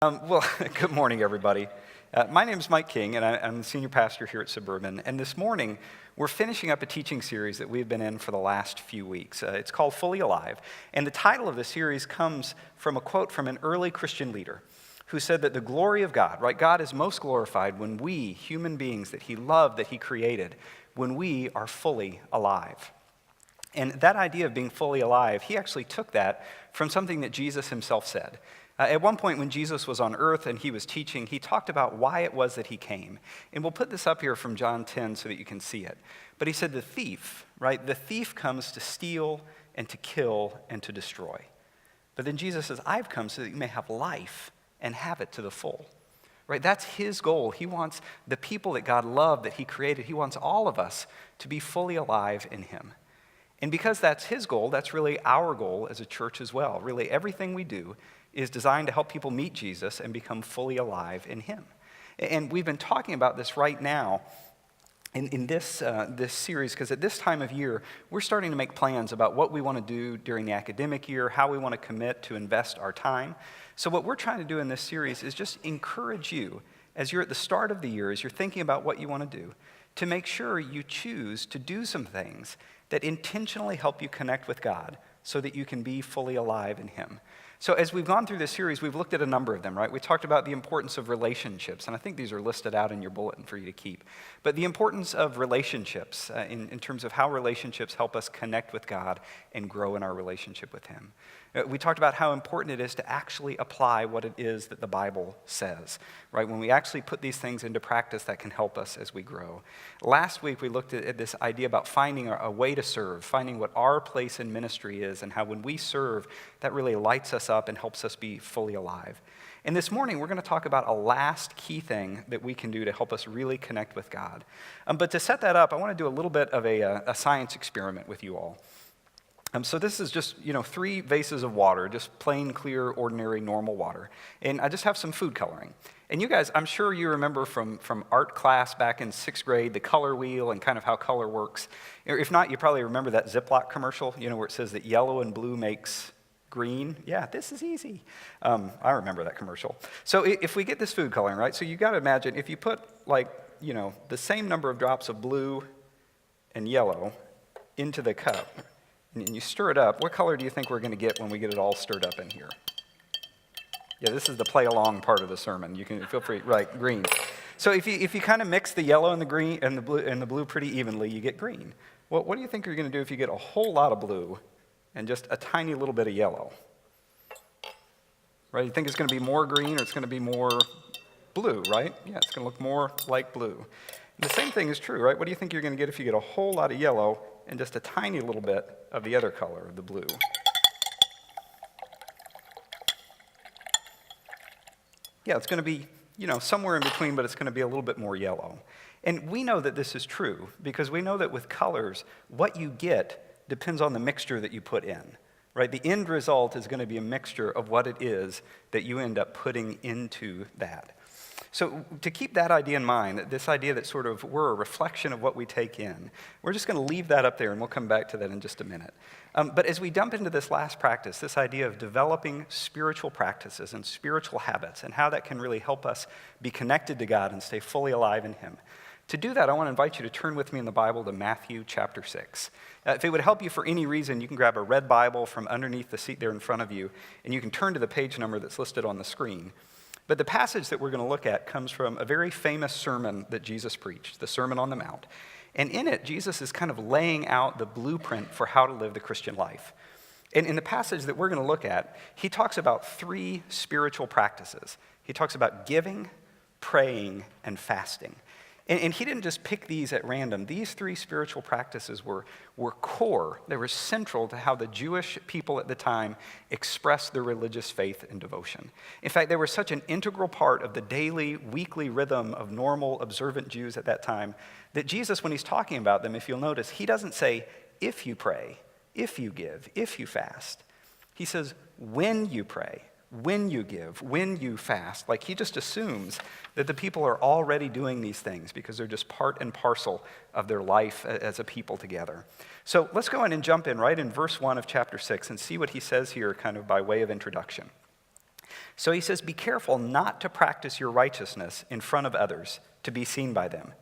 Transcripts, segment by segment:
Well, good morning, everybody. My name is Mike King, and I'm the senior pastor here at Suburban. And this morning, we're finishing up a teaching series that we've been in for the last few weeks. It's called Fully Alive. And the title of the series comes from a quote from an early Christian leader who said that the glory of God, right? God is most glorified when we, human beings that he loved, that he created, when we are fully alive. And that idea of being fully alive, he actually took that from something that Jesus himself said. At one point when Jesus was on earth and he was teaching, he talked about why it was that he came. And we'll put this up here from John 10 so that you can see it. But he said the thief, right? The thief comes to steal and to kill and to destroy. But then Jesus says, I've come so that you may have life and have it to the full. Right? That's his goal. He wants the people that God loved, that he created, he wants all of us to be fully alive in him. And because that's his goal, that's really our goal as a church as well. Really, everything we do is designed to help people meet Jesus and become fully alive in him. And we've been talking about this right now in this series, because at this time of year, we're starting to make plans about what we want to do during the academic year, how we want to commit to invest our time. So what we're trying to do in this series is just encourage you, as you're at the start of the year, as you're thinking about what you want to do, to make sure you choose to do some things that intentionally help you connect with God so that you can be fully alive in him. So as we've gone through this series, we've looked at a number of them, right? We talked about the importance of relationships, and I think these are listed out in your bulletin for you to keep. But the importance of relationships in terms of how relationships help us connect with God and grow in our relationship with him. We talked about how important it is to actually apply what it is that the Bible says, right? When we actually put these things into practice, that can help us as we grow. Last week, we looked at this idea about finding a way to serve, finding what our place in ministry is, and how when we serve, that really lights us up and helps us be fully alive. And this morning, we're going to talk about a last key thing that we can do to help us really connect with God. But to set that up, I want to do a little bit of a science experiment with you all. So this is just, 3 vases of water, just plain, clear, ordinary, normal water. And I just have some food coloring. And you guys, I'm sure you remember from art class back in 6th grade, the color wheel and kind of how color works. If not, you probably remember that Ziploc commercial, where it says that yellow and blue makes green. Yeah, this is easy. I remember that commercial. So if we get this food coloring, right, so you got to imagine if you put the same number of drops of blue and yellow into the cup, and you stir it up, what color do you think we're going to get when we get it all stirred up in here? Yeah, this is the play along part of the sermon. You can feel free, right, green. So if you kind of mix the yellow and the green and the blue pretty evenly, you get green. Well, what do you think you're going to do if you get a whole lot of blue and just a tiny little bit of yellow? Right? You think it's going to be more green or it's going to be more blue, right? Yeah, it's going to look more like blue. And the same thing is true, right? What do you think you're going to get if you get a whole lot of yellow and just a tiny little bit of the other color, the blue? Yeah, it's going to be, somewhere in between, but it's going to be a little bit more yellow. And we know that this is true because we know that with colors, what you get depends on the mixture that you put in, right? The end result is going to be a mixture of what it is that you end up putting into that. So to keep that idea in mind, this idea that sort of we're a reflection of what we take in, we're just going to leave that up there, and we'll come back to that in just a minute. But as we dump into this last practice, this idea of developing spiritual practices and spiritual habits and how that can really help us be connected to God and stay fully alive in him. To do that, I want to invite you to turn with me in the Bible to Matthew chapter 6. If it would help you for any reason, you can grab a red Bible from underneath the seat there in front of you, and you can turn to the page number that's listed on the screen. But the passage that we're going to look at comes from a very famous sermon that Jesus preached, the Sermon on the Mount. And in it, Jesus is kind of laying out the blueprint for how to live the Christian life. And in the passage that we're going to look at, he talks about 3 spiritual practices. He talks about giving, praying, and fasting. And he didn't just pick these at random. These 3 spiritual practices were core. They were central to how the Jewish people at the time expressed their religious faith and devotion. In fact, they were such an integral part of the daily, weekly rhythm of normal, observant Jews at that time that Jesus, when he's talking about them, if you'll notice, he doesn't say, if you pray, if you give, if you fast. He says, when you pray, when you give, when you fast. Like he just assumes that the people are already doing these things because they're just part and parcel of their life as a people together. So let's go in and jump in right in verse 1 of chapter 6 and see what he says here kind of by way of introduction. So he says, be careful not to practice your righteousness in front of others to be seen by them.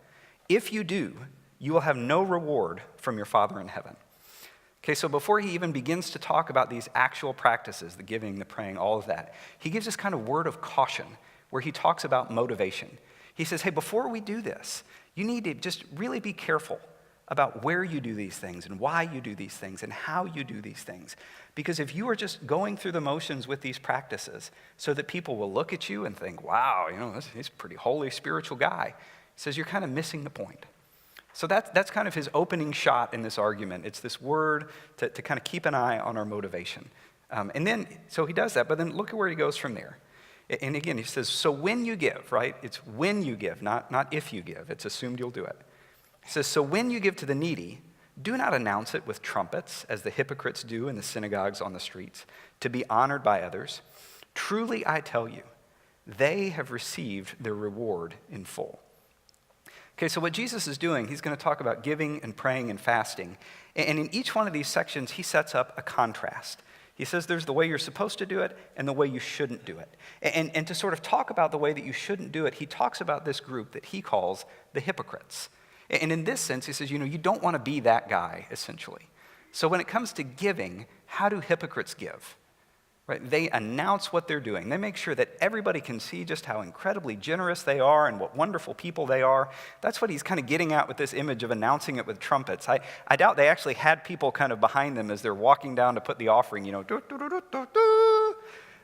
If you do, you will have no reward from your Father in heaven. Okay, so before he even begins to talk about these actual practices, the giving, the praying, all of that, he gives this kind of word of caution where he talks about motivation. He says, hey, before we do this, you need to just really be careful about where you do these things and why you do these things and how you do these things. Because if you are just going through the motions with these practices so that people will look at you and think, wow, he's a pretty holy, spiritual guy, he says you're kind of missing the point. So that's kind of his opening shot in this argument. It's this word to kind of keep an eye on our motivation. And then, so he does that, but then look at where he goes from there. And again, he says, so when you give, right? It's when you give, not if you give. It's assumed you'll do it. He says, so when you give to the needy, do not announce it with trumpets, as the hypocrites do in the synagogues on the streets, to be honored by others. Truly, I tell you, they have received their reward in full. Okay, so what Jesus is doing, he's going to talk about giving and praying and fasting. And in each one of these sections, he sets up a contrast. He says there's the way you're supposed to do it and the way you shouldn't do it. And to sort of talk about the way that you shouldn't do it, he talks about this group that he calls the hypocrites. And in this sense, he says, you don't want to be that guy, essentially. So when it comes to giving, how do hypocrites give? Right? They announce what they're doing. They make sure that everybody can see just how incredibly generous they are and what wonderful people they are. That's what he's kind of getting at with this image of announcing it with trumpets. I doubt they actually had people kind of behind them as they're walking down to put the offering,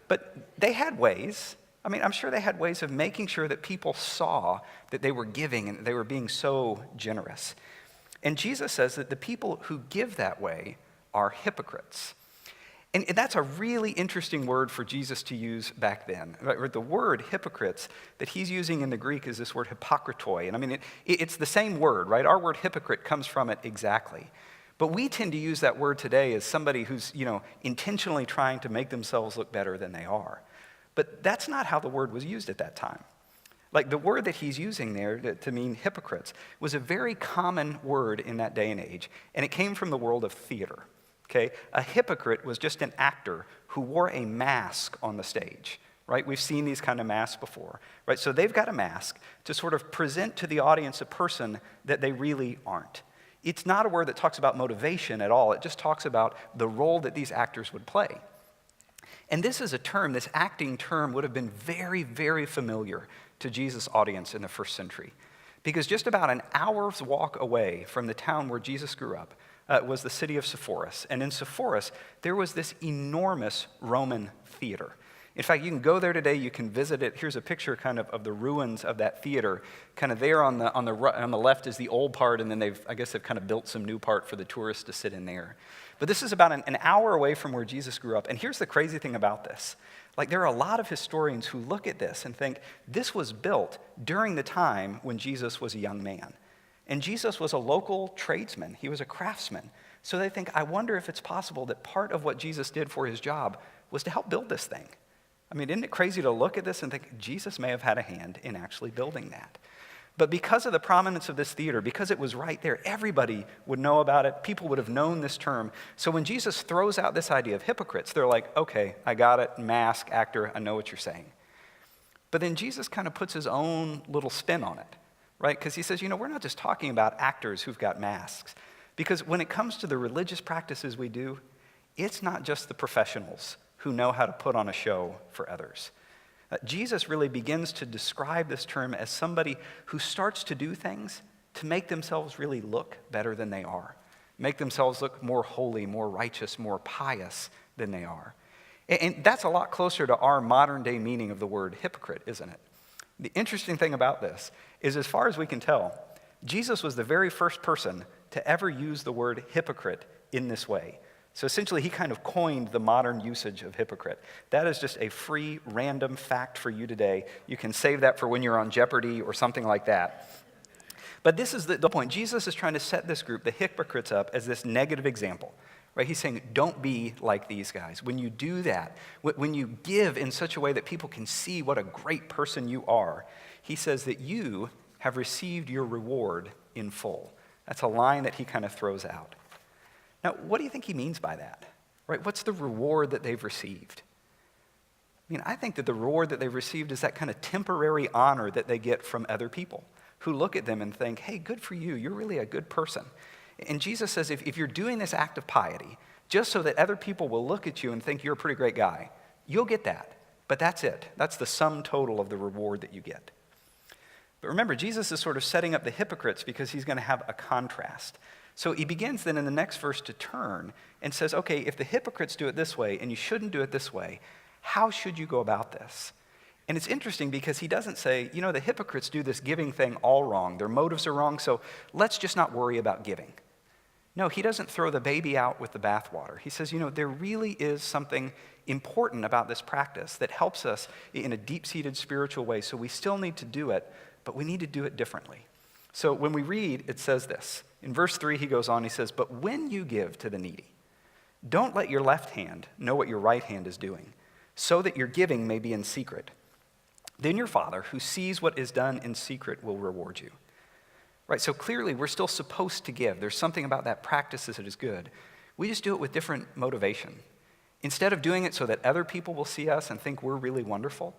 But they had ways. I'm sure they had ways of making sure that people saw that they were giving and that they were being so generous. And Jesus says that the people who give that way are hypocrites. And that's a really interesting word for Jesus to use back then. The word hypocrites that he's using in the Greek is this word hypokritoi. And it's the same word, right? Our word hypocrite comes from it exactly. But we tend to use that word today as somebody who's, intentionally trying to make themselves look better than they are. But that's not how the word was used at that time. Like the word that he's using there to mean hypocrites was a very common word in that day and age, and it came from the world of theater. Okay? A hypocrite was just an actor who wore a mask on the stage, right? We've seen these kind of masks before, right? So they've got a mask to sort of present to the audience a person that they really aren't. It's not a word that talks about motivation at all. It just talks about the role that these actors would play. And this is a term, this acting term would have been very, very familiar to Jesus' audience in the first century. Because just about an hour's walk away from the town where Jesus grew up was the city of Sepphoris. And in Sepphoris, there was this enormous Roman theater. In fact, you can go there today, you can visit it. Here's a picture kind of the ruins of that theater. Kind of there on the left is the old part, and then they've kind of built some new part for the tourists to sit in there. But this is about an hour away from where Jesus grew up. And here's the crazy thing about this. Like, there are a lot of historians who look at this and think this was built during the time when Jesus was a young man. And Jesus was a local tradesman. He was a craftsman. So they think, I wonder if it's possible that part of what Jesus did for his job was to help build this thing. Isn't it crazy to look at this and think Jesus may have had a hand in actually building that? But because of the prominence of this theater, because it was right there, everybody would know about it. People would have known this term. So when Jesus throws out this idea of hypocrites, they're like, okay, I got it, mask, actor, I know what you're saying. But then Jesus kind of puts his own little spin on it, right? Because he says, we're not just talking about actors who've got masks. Because when it comes to the religious practices we do, it's not just the professionals who know how to put on a show for others. Jesus really begins to describe this term as somebody who starts to do things to make themselves really look better than they are, make themselves look more holy, more righteous, more pious than they are. And that's a lot closer to our modern day meaning of the word hypocrite, isn't it? The interesting thing about this is, as far as we can tell, Jesus was the very first person to ever use the word hypocrite in this way. So essentially, he kind of coined the modern usage of hypocrite. That is just a free, random fact for you today. You can save that for when you're on Jeopardy or something like that. But this is the point. Jesus is trying to set this group, the hypocrites, up as this negative example. Right? He's saying, don't be like these guys. When you do that, when you give in such a way that people can see what a great person you are, he says that you have received your reward in full. That's a line that he kind of throws out. Now, what do you think he means by that? Right? What's the reward that they've received? I mean, I think that the reward that they've received is that kind of temporary honor that they get from other people who look at them and think, hey, good for you. You're really a good person. And Jesus says if you're doing this act of piety just so that other people will look at you and think you're a pretty great guy, you'll get that. But that's it. That's the sum total of the reward that you get. But remember, Jesus is sort of setting up the hypocrites because he's going to have a contrast. So he begins then in the next verse to turn and says, okay, if the hypocrites do it this way and you shouldn't do it this way, how should you go about this? And it's interesting because he doesn't say, the hypocrites do this giving thing all wrong. Their motives are wrong, so let's just not worry about giving. No, he doesn't throw the baby out with the bathwater. He says, there really is something important about this practice that helps us in a deep-seated spiritual way, so we still need to do it, but we need to do it differently. So when we read, it says this. In verse 3, he goes on, he says, but when you give to the needy, don't let your left hand know what your right hand is doing, so that your giving may be in secret. Then your Father, who sees what is done in secret, will reward you. Right, so clearly we're still supposed to give. There's something about that practice that is good. We just do it with different motivation. Instead of doing it so that other people will see us and think we're really wonderful,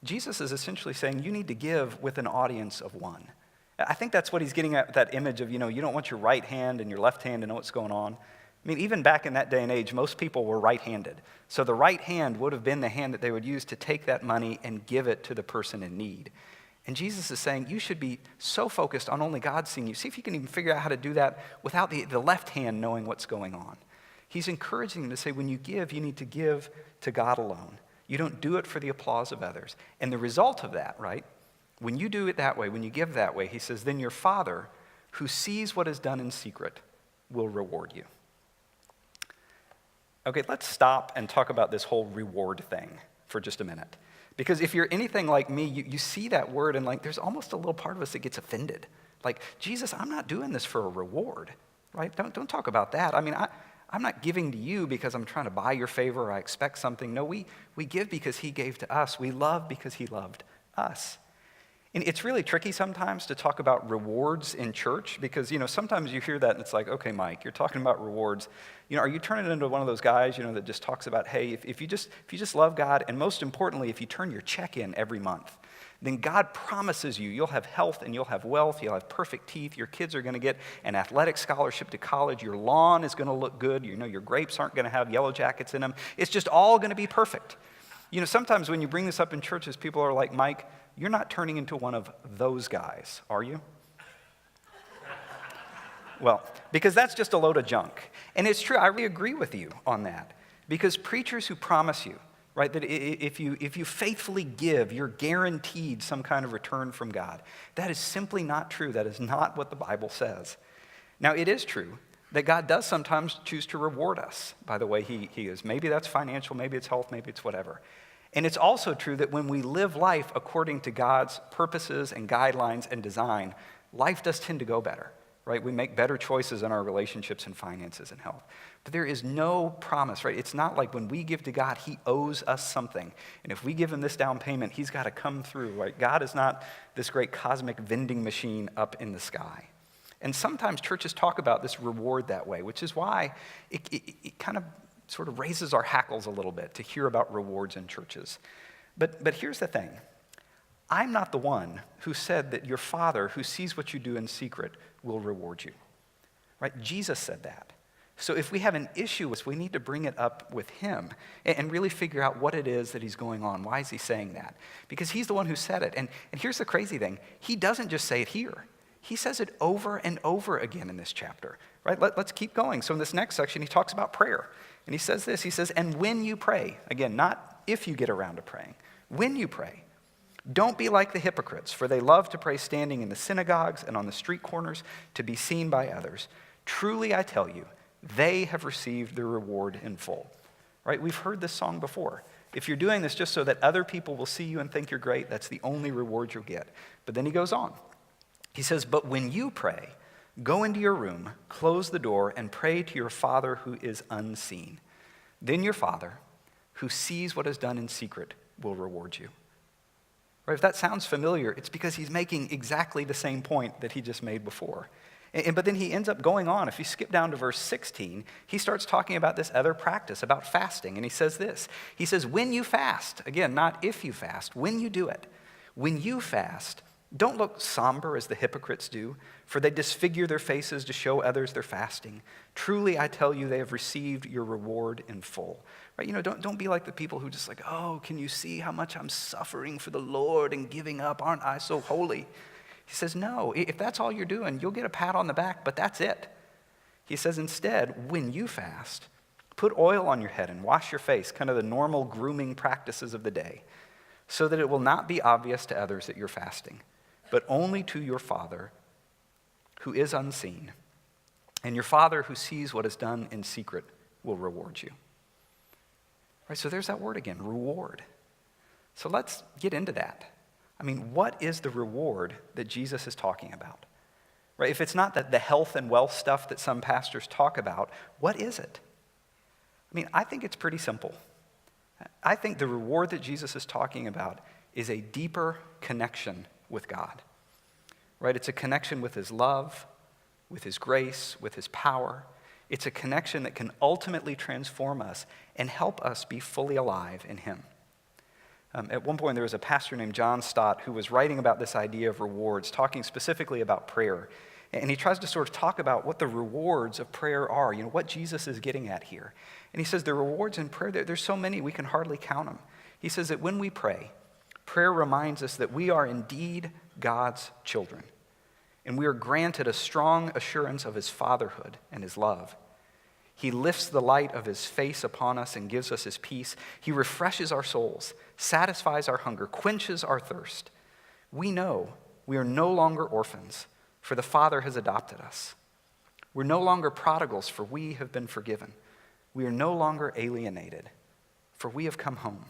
Jesus is essentially saying you need to give with an audience of one. I think that's what he's getting at, that image of, you don't want your right hand and your left hand to know what's going on. I mean, even back in that day and age, most people were right-handed. So the right hand would have been the hand that they would use to take that money and give it to the person in need. And Jesus is saying you should be so focused on only God seeing you. See if you can even figure out how to do that without the left hand knowing what's going on. He's encouraging them to say when you give, you need to give to God alone. You don't do it for the applause of others. And the result of that, right, when you do it that way, when you give that way, he says, then your Father, who sees what is done in secret, will reward you. Okay, let's stop and talk about this whole reward thing for just a minute. Because if you're anything like me, you see that word and there's almost a little part of us that gets offended. Like, Jesus, I'm not doing this for a reward, right? Don't talk about that. I mean, I'm not giving to you because I'm trying to buy your favor or I expect something. No, we give because he gave to us. We love because he loved us. And it's really tricky sometimes to talk about rewards in church because, sometimes you hear that and it's like, okay, Mike, you're talking about rewards. Are you turning into one of those guys, that just talks about, hey, if you just love God, and most importantly, if you turn your check in every month, then God promises you'll have health and you'll have wealth, you'll have perfect teeth, your kids are going to get an athletic scholarship to college, your lawn is going to look good, your grapes aren't going to have yellow jackets in them. It's just all going to be perfect. Sometimes when you bring this up in churches, people are like, Mike, you're not turning into one of those guys, are you? Well, because that's just a load of junk. And it's true, I really agree with you on that. Because preachers who promise you, right, that if you faithfully give, you're guaranteed some kind of return from God. That is simply not true. That is not what the Bible says. Now, it is true that God does sometimes choose to reward us by the way he is. Maybe that's financial, maybe it's health, maybe it's whatever. And it's also true that when we live life according to God's purposes and guidelines and design, life does tend to go better, right? We make better choices in our relationships and finances and health. But there is no promise, right? It's not like when we give to God, he owes us something. And if we give him this down payment, he's got to come through, right? God is not this great cosmic vending machine up in the sky. And sometimes churches talk about this reward that way, which is why it kind of sort of raises our hackles a little bit to hear about rewards in churches. But here's the thing. I'm not the one who said that your Father, who sees what you do in secret, will reward you. Right? Jesus said that. So if we have an issue with this, we need to bring it up with him and really figure out what it is that he's going on. Why is he saying that? Because he's the one who said it. And here's the crazy thing. He doesn't just say it here. He says it over and over again in this chapter. Right? Let's keep going. So in this next section, he talks about prayer. And he says this. He says, and when you pray, again, not if you get around to praying, when you pray, don't be like the hypocrites, for they love to pray standing in the synagogues and on the street corners to be seen by others. Truly, I tell you, they have received their reward in full. Right? We've heard this song before. If you're doing this just so that other people will see you and think you're great, that's the only reward you'll get. But then he goes on. He says, but when you pray, go into your room, close the door, and pray to your Father who is unseen. Then your Father, who sees what is done in secret, will reward you. Right? If that sounds familiar, it's because he's making exactly the same point that he just made before. But then he ends up going on. If you skip down to verse 16, he starts talking about this other practice, about fasting. And he says this. He says, when you fast, again, not if you fast, when you do it, when you fast, don't look somber as the hypocrites do, for they disfigure their faces to show others they're fasting. Truly, I tell you, they have received your reward in full. Right? Don't be like the people who just like, oh, can you see how much I'm suffering for the Lord and giving up? Aren't I so holy? He says, no, if that's all you're doing, you'll get a pat on the back, but that's it. He says, instead, when you fast, put oil on your head and wash your face, kind of the normal grooming practices of the day, so that it will not be obvious to others that you're fasting, but only to your Father who is unseen. And your Father who sees what is done in secret will reward you. Right, so there's that word again, reward. So let's get into that. I mean, what is the reward that Jesus is talking about? Right? If it's not the health and wealth stuff that some pastors talk about, what is it? I mean, I think it's pretty simple. I think the reward that Jesus is talking about is a deeper connection with God. Right? It's a connection with his love, with his grace, with his power. It's a connection that can ultimately transform us and help us be fully alive in him. At one point, there was a pastor named John Stott who was writing about this idea of rewards, talking specifically about prayer. And he tries to sort of talk about what the rewards of prayer are, what Jesus is getting at here. And he says the rewards in prayer, there's so many we can hardly count them. He says that when we pray, prayer reminds us that we are indeed God's children. And we are granted a strong assurance of his fatherhood and his love. He lifts the light of his face upon us and gives us his peace. He refreshes our souls, satisfies our hunger, quenches our thirst. We know we are no longer orphans, for the Father has adopted us. We're no longer prodigals, for we have been forgiven. We are no longer alienated, for we have come home.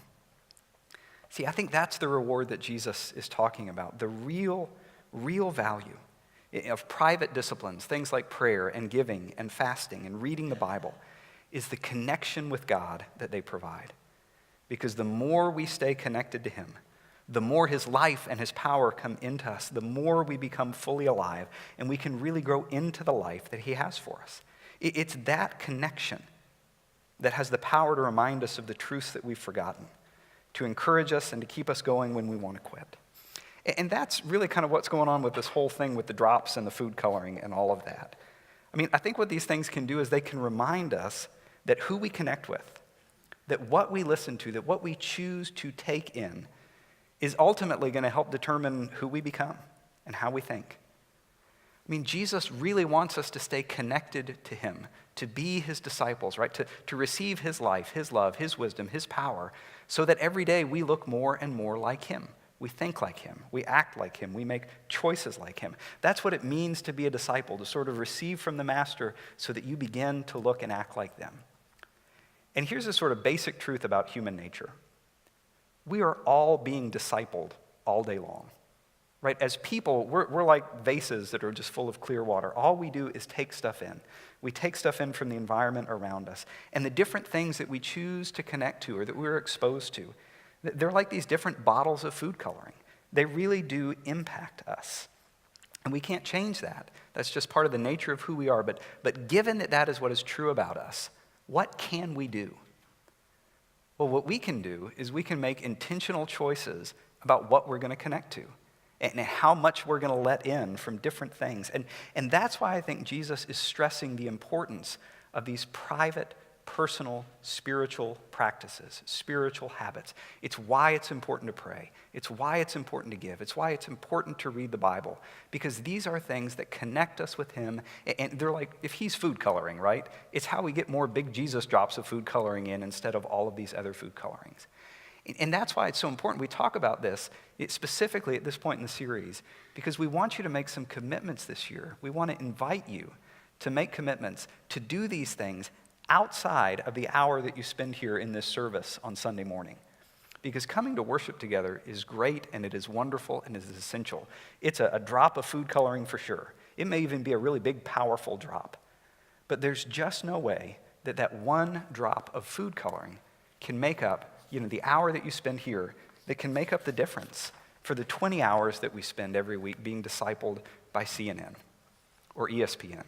See, I think that's the reward that Jesus is talking about, the real value of private disciplines, things like prayer and giving and fasting and reading the Bible, is the connection with God that they provide. Because the more we stay connected to him, the more his life and his power come into us, the more we become fully alive, and we can really grow into the life that he has for us. It's that connection that has the power to remind us of the truths that we've forgotten, to encourage us and to keep us going when we want to quit. And that's really kind of what's going on with this whole thing with the drops and the food coloring and all of that. I mean, I think what these things can do is they can remind us that who we connect with, that what we listen to, that what we choose to take in is ultimately going to help determine who we become and how we think. I mean, Jesus really wants us to stay connected to him, to be his disciples, right? To receive his life, his love, his wisdom, his power, so that every day we look more and more like him. We think like him. We act like him. We make choices like him. That's what it means to be a disciple, to sort of receive from the master so that you begin to look and act like them. And here's a sort of basic truth about human nature. We are all being discipled all day long, right? As people, we're like vases that are just full of clear water. All we do is take stuff in. We take stuff in from the environment around us. And the different things that we choose to connect to or that we're exposed to, they're like these different bottles of food coloring. They really do impact us. And we can't change that. That's just part of the nature of who we are. But given that that is what is true about us, what can we do? Well, what we can do is we can make intentional choices about what we're going to connect to and how much we're going to let in from different things. And that's why I think Jesus is stressing the importance of these private, personal, spiritual practices, spiritual habits. It's why it's important to pray. It's why it's important to give. It's why it's important to read the Bible, because these are things that connect us with him. And they're like, if he's food coloring, right? It's how we get more big Jesus drops of food coloring in instead of all of these other food colorings. And that's why it's so important. We talk about this specifically at this point in the series, because we want you to make some commitments this year. We want to invite you to make commitments to do these things outside of the hour that you spend here in this service on Sunday morning. Because coming to worship together is great, and it is wonderful, and it is essential. It's a drop of food coloring for sure. It may even be a really big, powerful drop. But there's just no way that that one drop of food coloring can make up, the hour that you spend here, that can make up the difference for the 20 hours that we spend every week being discipled by CNN. or ESPN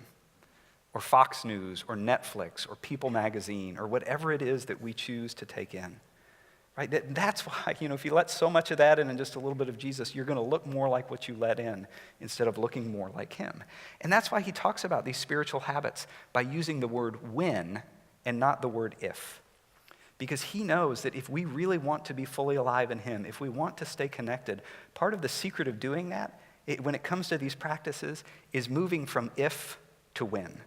or Fox News or Netflix or People Magazine or whatever it is that we choose to take in. Right? That's why, if you let so much of that in and just a little bit of Jesus, you're going to look more like what you let in instead of looking more like him. And that's why he talks about these spiritual habits by using the word when and not the word if. Because he knows that if we really want to be fully alive in him, if we want to stay connected, part of the secret of doing that, when it comes to these practices, is moving from if to when.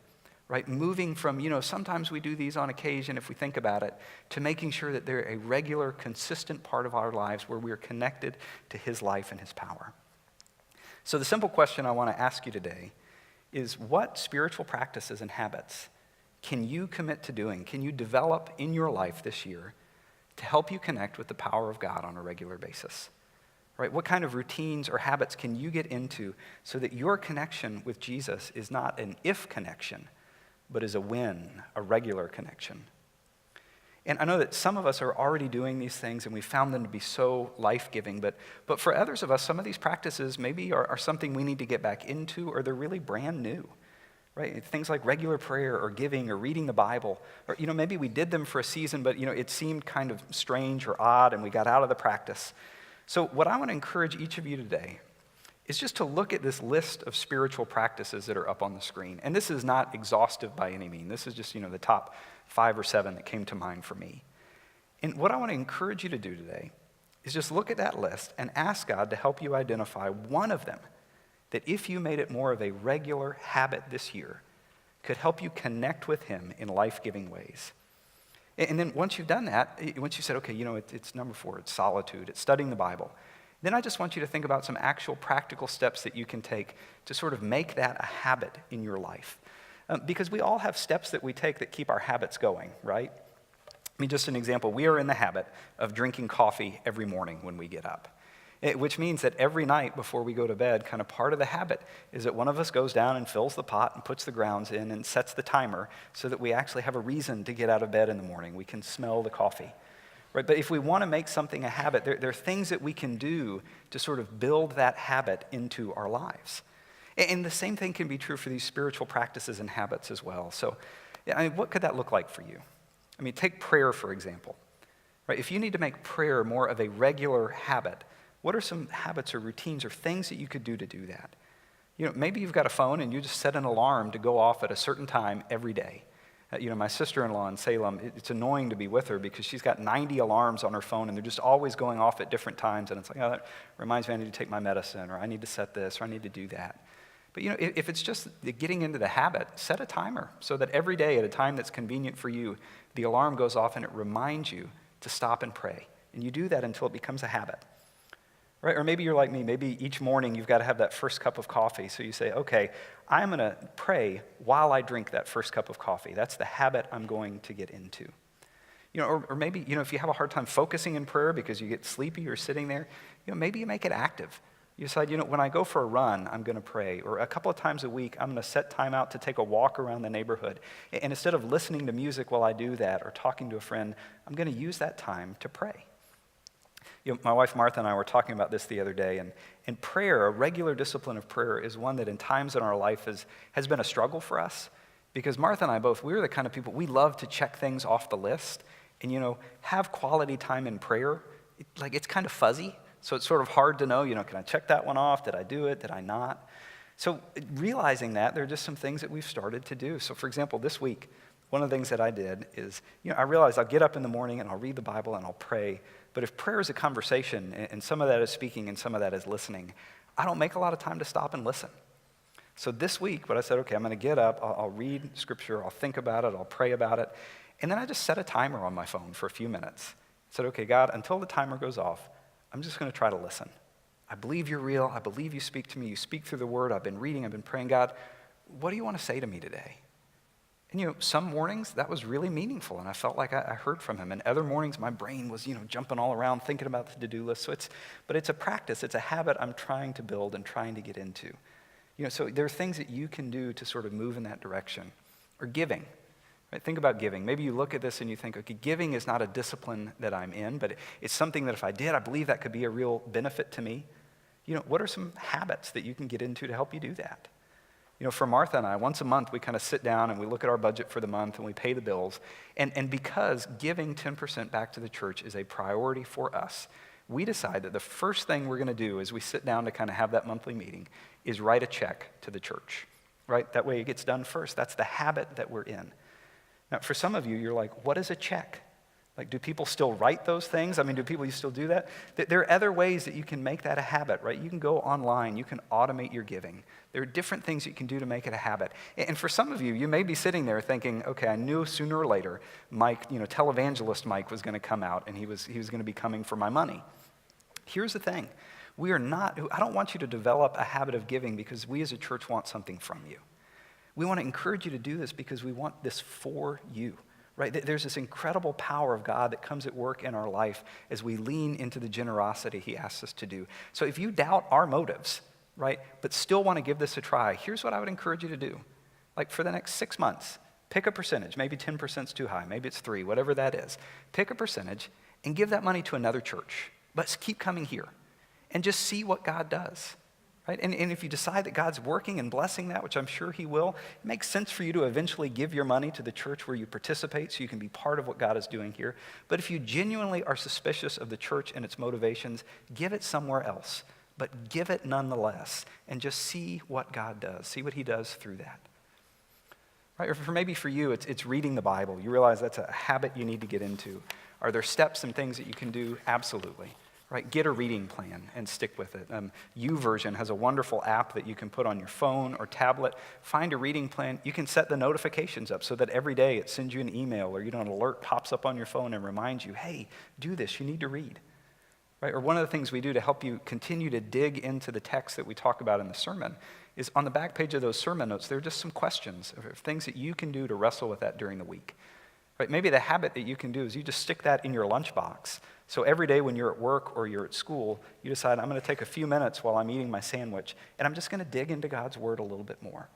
Right, moving from, sometimes we do these on occasion if we think about it, to making sure that they're a regular, consistent part of our lives where we're connected to his life and his power. So the simple question I want to ask you today is, what spiritual practices and habits can you commit to doing, can you develop in your life this year to help you connect with the power of God on a regular basis? Right? What kind of routines or habits can you get into so that your connection with Jesus is not an if connection, but is a when, a regular connection? And I know that some of us are already doing these things and we found them to be so life-giving, but for others of us, some of these practices maybe are something we need to get back into, or they're really brand new, right? Things like regular prayer or giving or reading the Bible, or maybe we did them for a season, but it seemed kind of strange or odd and we got out of the practice. So what I want to encourage each of you today is just to look at this list of spiritual practices that are up on the screen. And this is not exhaustive by any means. This is just, the top 5 or 7 that came to mind for me. And what I want to encourage you to do today is just look at that list and ask God to help you identify one of them that, if you made it more of a regular habit this year, could help you connect with him in life-giving ways. And then once you've done that, once you said, okay, it's number 4, it's solitude, it's studying the Bible, then I just want you to think about some actual practical steps that you can take to sort of make that a habit in your life. Because we all have steps that we take that keep our habits going, right? Just an example, we are in the habit of drinking coffee every morning when we get up. Which means that every night before we go to bed, kind of part of the habit is that one of us goes down and fills the pot and puts the grounds in and sets the timer so that we actually have a reason to get out of bed in the morning. We can smell the coffee. Right, but if we want to make something a habit, there are things that we can do to sort of build that habit into our lives. And the same thing can be true for these spiritual practices and habits as well. So, what could that look like for you? Take prayer, for example. Right, if you need to make prayer more of a regular habit, what are some habits or routines or things that you could do to do that? Maybe you've got a phone and you just set an alarm to go off at a certain time every day. My sister-in-law in Salem, it's annoying to be with her because she's got 90 alarms on her phone and they're just always going off at different times. And it's like, that reminds me I need to take my medicine, or I need to set this, or I need to do that. But if it's just getting into the habit, set a timer so that every day at a time that's convenient for you, the alarm goes off and it reminds you to stop and pray. And you do that until it becomes a habit. Right? Or maybe you're like me. Maybe each morning you've got to have that first cup of coffee. So you say, okay, I'm going to pray while I drink that first cup of coffee. That's the habit I'm going to get into. Or maybe, if you have a hard time focusing in prayer because you get sleepy or sitting there, maybe you make it active. You decide, when I go for a run, I'm going to pray. Or a couple of times a week, I'm going to set time out to take a walk around the neighborhood. And instead of listening to music while I do that or talking to a friend, I'm going to use that time to pray. My wife Martha and I were talking about this the other day, and prayer, a regular discipline of prayer, is one that in times in our life has been a struggle for us, because Martha and I both, we're the kind of people, we love to check things off the list, and have quality time in prayer. It's kind of fuzzy, so it's sort of hard to know, can I check that one off? Did I do it? Did I not? So realizing that, there are just some things that we've started to do. So for example, this week, one of the things that I did is, I realized I'll get up in the morning and I'll read the Bible and I'll pray. But if prayer is a conversation, and some of that is speaking and some of that is listening, I don't make a lot of time to stop and listen. So this week, what I said, okay, I'm going to get up, I'll read Scripture, I'll think about it, I'll pray about it, and then I just set a timer on my phone for a few minutes. I said, okay, God, until the timer goes off, I'm just going to try to listen. I believe you're real. I believe you speak to me. You speak through the Word. I've been reading. I've been praying. God, what do you want to say to me today? And some mornings that was really meaningful, and I felt like I heard from him. And other mornings, my brain was, jumping all around, thinking about the to-do list. But it's a practice. It's a habit I'm trying to build and trying to get into. So there are things that you can do to sort of move in that direction. Or giving. Right? Think about giving. Maybe you look at this and you think, okay, giving is not a discipline that I'm in, but it's something that if I did, I believe that could be a real benefit to me. What are some habits that you can get into to help you do that? For Martha and I, once a month we kind of sit down and we look at our budget for the month and we pay the bills. And because giving 10% back to the church is a priority for us, we decide that the first thing we're going to do as we sit down to kind of have that monthly meeting is write a check to the church, right? That way it gets done first. That's the habit that we're in. Now, for some of you, you're like, what is a check? Like, do people still write those things? I mean, do people still do that? There are other ways that you can make that a habit, right? You can go online. You can automate your giving. There are different things you can do to make it a habit. And for some of you, you may be sitting there thinking, okay, I knew sooner or later Mike, televangelist Mike was going to come out and he was going to be coming for my money. Here's the thing. I don't want you to develop a habit of giving because we as a church want something from you. We want to encourage you to do this because we want this for you. Right? There's this incredible power of God that comes at work in our life as we lean into the generosity he asks us to do. So if you doubt our motives, right, but still want to give this a try, here's what I would encourage you to do. Like for the next 6 months, pick a percentage. Maybe 10% is too high. Maybe it's 3, whatever that is. Pick a percentage and give that money to another church. But keep coming here and just see what God does. Right? And if you decide that God's working and blessing that, which I'm sure he will, it makes sense for you to eventually give your money to the church where you participate so you can be part of what God is doing here. But if you genuinely are suspicious of the church and its motivations, give it somewhere else. But give it nonetheless and just see what God does. See what he does through that. Right? Or maybe for you, it's reading the Bible. You realize that's a habit you need to get into. Are there steps and things that you can do? Absolutely. Right, get a reading plan and stick with it. YouVersion has a wonderful app that you can put on your phone or tablet. Find a reading plan. You can set the notifications up so that every day it sends you an email or an alert pops up on your phone and reminds you, hey, do this, you need to read. Right? Or one of the things we do to help you continue to dig into the text that we talk about in the sermon is on the back page of those sermon notes, there are just some questions of things that you can do to wrestle with that during the week. Right? Maybe the habit that you can do is you just stick that in your lunchbox. So every day when you're at work or you're at school, you decide, I'm going to take a few minutes while I'm eating my sandwich, and I'm just going to dig into God's word a little bit more.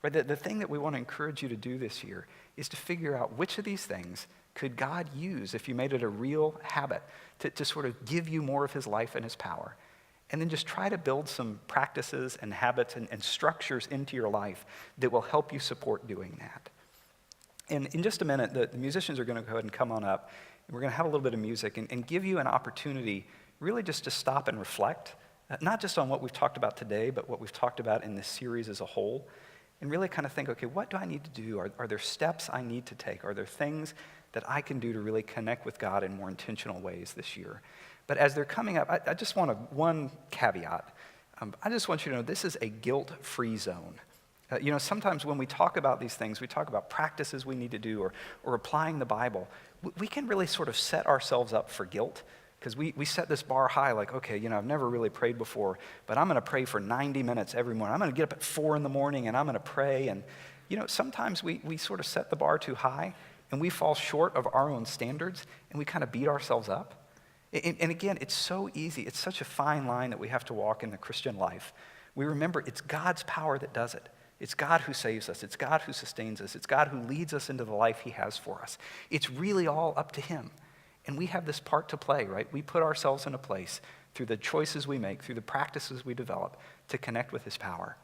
Right? The thing that we want to encourage you to do this year is to figure out which of these things could God use if you made it a real habit to sort of give you more of his life and his power. And then just try to build some practices and habits and structures into your life that will help you support doing that. And in just a minute, the musicians are going to go ahead and come on up. And we're going to have a little bit of music and give you an opportunity really just to stop and reflect, not just on what we've talked about today, but what we've talked about in this series as a whole. And really kind of think, okay, what do I need to do? Are there steps I need to take? Are there things that I can do to really connect with God in more intentional ways this year? But as they're coming up, I just want one caveat. I just want you to know this is a guilt-free zone. Sometimes when we talk about these things, we talk about practices we need to do or applying the Bible, we can really sort of set ourselves up for guilt because we set this bar high like, okay, I've never really prayed before, but I'm going to pray for 90 minutes every morning. I'm going to get up at 4 a.m. and I'm going to pray. And, sometimes we sort of set the bar too high and we fall short of our own standards and we kind of beat ourselves up. And again, it's so easy. It's such a fine line that we have to walk in the Christian life. We remember it's God's power that does it. It's God who saves us. It's God who sustains us. It's God who leads us into the life he has for us. It's really all up to him. And we have this part to play, right? We put ourselves in a place through the choices we make, through the practices we develop to connect with his power.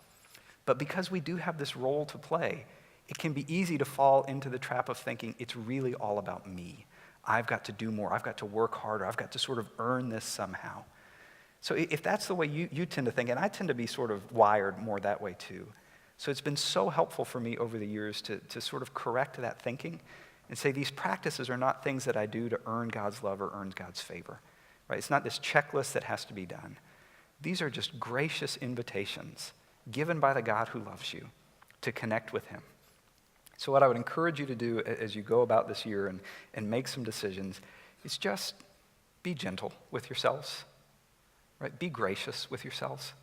But because we do have this role to play, it can be easy to fall into the trap of thinking it's really all about me. I've got to do more. I've got to work harder. I've got to sort of earn this somehow. So if that's the way you tend to think, and I tend to be sort of wired more that way too, so it's been so helpful for me over the years to sort of correct that thinking and say these practices are not things that I do to earn God's love or earn God's favor. Right? It's not this checklist that has to be done. These are just gracious invitations given by the God who loves you to connect with him. So what I would encourage you to do as you go about this year and make some decisions is just be gentle with yourselves. Right? Be gracious with yourselves.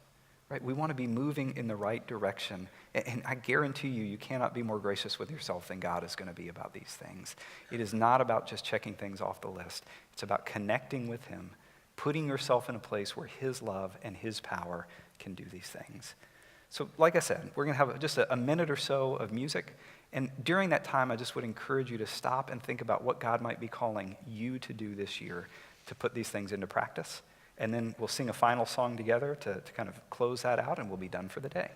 Right? We want to be moving in the right direction. And I guarantee you cannot be more gracious with yourself than God is going to be about these things. It is not about just checking things off the list. It's about connecting with him, putting yourself in a place where his love and his power can do these things. So like I said, we're going to have just a minute or so of music. And during that time, I just would encourage you to stop and think about what God might be calling you to do this year to put these things into practice. And then we'll sing a final song together to kind of close that out, and we'll be done for the day.